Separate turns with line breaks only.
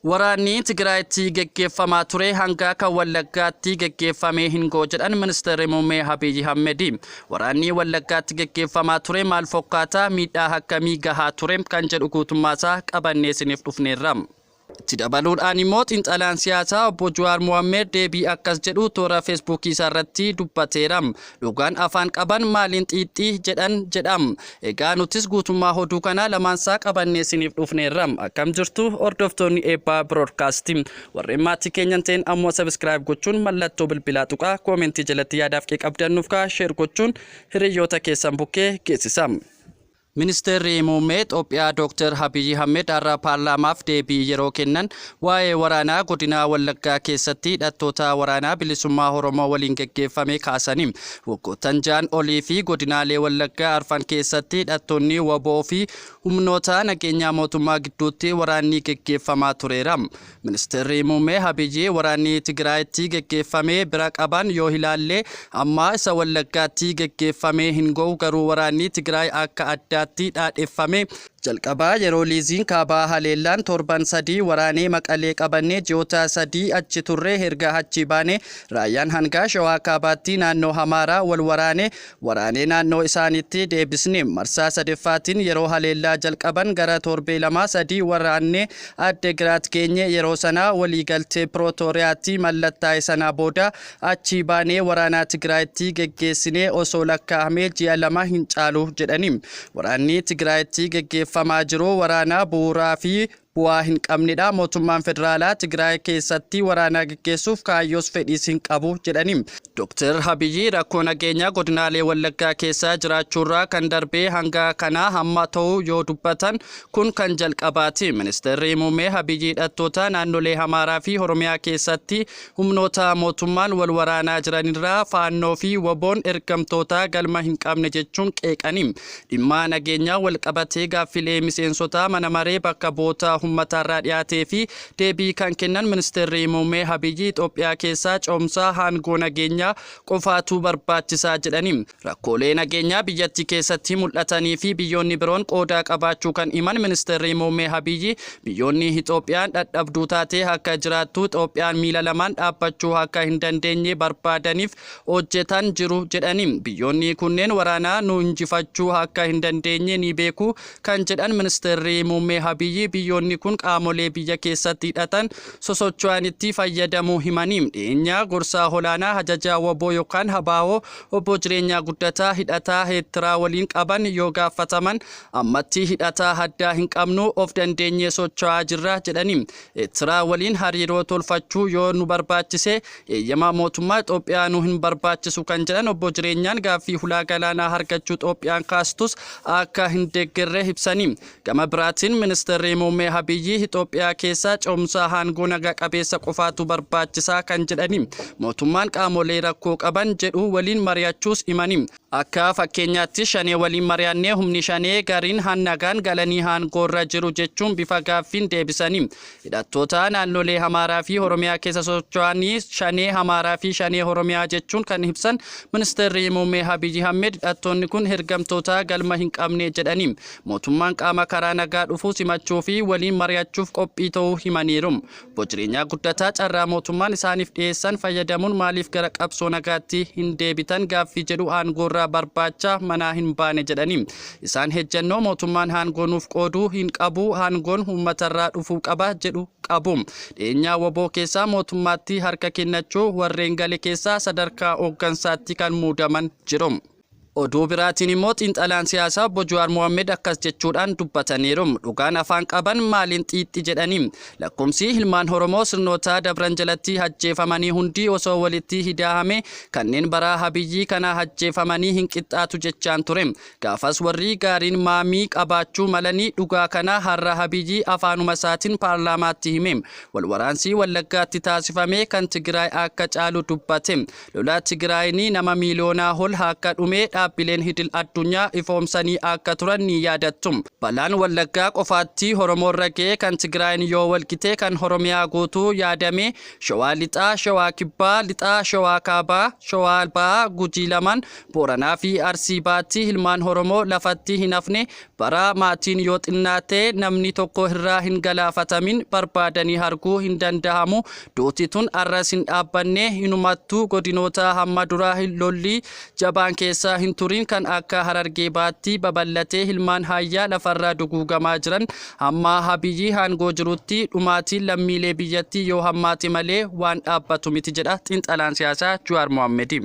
Waraanni Tigraayitti geggeeffamaa ture hanga kan Wallaggaatti geggeeffamee hin jedhan Ministeerri Muummee Abiy Ahmed. Waraanni Wallaggaatti geggeeffamaa ture maal fakkaata, miidhaa akkamii gahaa ture kan jedhu guutummaasaa qabannee isiniif dhufneerra. Itti dabaluudhaan immoo xiinxalaan siyaasaa obbo Jawaar Mohammed deebii akkas jedhu toora feesbuukii isaarratti dubbateera. Dhugaan afaan qaban maaliin xiixxii jedham. Egaa nutis guutummaa oduu kana lamaansaa qabannee isiniif dhufneerra. Akkam jirtu hordoftoonni eebbaa biroodkaastii. Warreen maatii keenyan ta'an ammoo sabiskiraayib gochuun mallattoo bilbilaa tuqaa koomentii jalatti yaadaaf qabdannuuf sheer gochuun hiriyoota keessan bukkee geessisa. Ministeerri Muummee Itoophiyaa Dr. Abiy Ahmed har'a paarlaamaaf deebii yeroo kennan waa'ee waraanaa godina Wallaggaa keessatti hidhattoota waraanaa bilisummaa Oromoo waliin geggeeffame kaasanii waggoottan 6 olii fi godinaalee Wallaggaa arfan keessatti hidhattoonni WBO fi humnoota nageenyaa mootummaa gidduutti waraanni geggeeffamaa tureera. Ministeerri Muummee Abiy waraanni Tigraayitti geggeeffame bira qaban yoo ilaalle amma isa Wallaggaatti geggeeffame hin ga'u, garuu waraanni Tigraay akka adda dhaadheeffame jalqabaa yeroo liiziin kaabaa haleellaan torban 3 waraanee Maqalee qabannee ji'oota 3 achi turre erga achi baane raayyaan hanga Shawaa kaabaatti naannoo Amaaraa wal waraanee naannoo isaaniitti deebisne marsaa sadeeffaatiin yeroo haleellaa jalqaban gara torbee 2-3 waraanee Addegiraat geenye yeroo sana waliigaltee Pirootooriyaatti mallattaa'e sana booda achi baane waraanaa Tigraayitti geggeessine osoo lakkaa'amee ji'a 2 hin caalu jedhani. Waraanni Tigraayitti geggeeffamaa jiru waraana bu'uuraa fi bu'aa hin qabnedha. Mootummaan federaalaa Tigraay keessatti waraana geggeessuuf kaayyoos fedhiis hin qabu jedhani. Dr. Abiy rakkoo nageenyaa godinaalee Wallaggaa keessa jiraachuurraa kan darbee hanga kana hamma ta'u yoo dubbatan kun kan jalqabaati. Ministeerri Muummee Abiy hidhattoota naannolee Amaaraa fi Oromiyaa keessatti humnoota mootummaan wal waraanaa jiranirraa Faannoo fi WBO'n ergamtoota galma hin qabne jechuun qeeqani. Dhimma nageenyaa wal qabatee gaaffilee miseensota mana maree bakka bu'oota uummatarraa dhiyaatee fi deebii kan kennan Ministeerri Muummee Abiy Itoophiyaa keessaa coomsaa aangoo nageenyaa qofaatu barbaachisaa jedhani. Rakkoolee nageenyaa biyyattii keessatti mul'atanii fi biyyoonni biroon qooda qabaachuu kan himan Ministeerri Muummee Abiy biyyoonni Itoophiyaan dadhabduu taatee akka jiraattu Itoophiyaan miila lamaan dhaabbachuu akka hin dandeenye barbaadaniif hojjetan jiru jedhani. Biyyoonni kunneen waraanaa nu injifachuu akka hin dandeenye ni beeku kan jedhan Ministeerri Muummee Abiy biyyoonni kun qaamolee biyya keessatti hidhatan sosocho'anitti fayyadamuu himanii. Dhiyeenya gorsaa olaanaa ajajaa WBO yookaan ABO obbo Jireenyaa Guddataa hidhataa Eertiraa waliin qaban yoo gaafataman ammatti hidhataa addaa hin qabnu of dandeenyee socho'aa jirra jedhani. Eertiraa waliin hariiroo tolfachuu yoo nu barbaachise eeyyama mootummaa Itoophiyaa nu hin barbaachisu kan jedhan obbo Jireenyaan gaaffii hulaa galaanaa argachuu Itoophiyaan kaastus akka hin deeggarre ibsani. Gama biraatiin Ministeerri Muummee Abiy Itoophiyaa keessa coomsaa aangoo nagaa qabeessa qofaatu barbaachisaa kan jedhani. Mootummaan qaamolee rakkoo qaban jedhu waliin mari'achuus himani. Akka fakkeenyaatti shanee waliin mari'annee humni shanee gariin nagaan galanii aangoorra jiru jechuun bifa gaaffiin deebisani. Hidhattoota naannolee Amaaraa fi Oromiyaa keessa socho'anii shanee Amaaraa fi shanee Oromiyaa jechuun kan ibsan Ministeerri Muummee Abiy Ahmed hidhattoonni kun ergamtoota galma hin qabne jedhani. Mootummaan qaama karaa nagaa dhufu simachuu fi waliin mari'achuuf qophii ta'uu himaniiru. Obbo Jireenyaa Guddataa carraa mootummaan isaaniif dhiyeessan fayyadamuun maaliif gara qabsoo nagaatti hin deebitan gaaffii jedhu aangoorraa barbaacha manaa hin baane jedhani. Isaan ejjennoo mootummaan aangoo nuuf qooduu hin qabu, aangoon uummatarraa dhufuu qaba jedhu qabu. Dhiyeenyaa WBO keessaa mootummaatti harka kennachuu warreen gale keessaa sadarkaa hooggansaatti kan muudaman jiru. Oduu biraatiin immoo xiinxalaan siyaasaa obbo Jawaar Mohammed akkas jechuudhaan dubbataniiru. Dhugaan afaan qaban maaliin xiixxii jedhani. Lakkoomsi ilmaan Oromoo sirnoota dabran jalatti ajjeefamanii hundi osoo walitti hidahame kanneen bara Abiy kana ajjeefamanii hin qixxaatu jechaan ture. Gaafas warri gaariin maamii qabaachuu malanii dhugaa kana har'a Abiy afaanuma isaatiin paarlaamaatti hime. Walwaraansi Wallaggaatti taasifame kan Tigraay akka caalu dubbate. Lolaa Tigraayni nama miiliyoonaa ol akka dhume dhaabbileen idil addunyaa ifoomsanii akka turan ni yaadattu. Balaan Wallaggaa qofaatti Oromoo ragee kan Tigraayin yoo walqixee kan Oromiyaa guutuu yaadame Shawaa Lixaa, Shawaa Kibbaa, Lixaa, Shawaa Kaabaa, Shawaa Bahaa, Gujii lamaan, Booranaa fi Arsii baatti ilmaan Oromoo lafatti hin hafne bara maatiin yoo xinnaate namni tokko irraa hin galaafatamin barbaadanii arguu hin danda'amu. Duuti tun arras hin dhaabbanne hinumattuu godinoota hamma duraa lolli jabaan keessaa hin turin kan akka Harargee baatti babal'atee ilmaan hayyaa lafarraa duguugamaa jiran amma Abiyyi aangoo jirutti dhumaatiin lammiilee biyyattii yoo hammaate malee waan dhaabbatu miti jedha xiinxalaan siyaasaa Jawaar Mohammedi.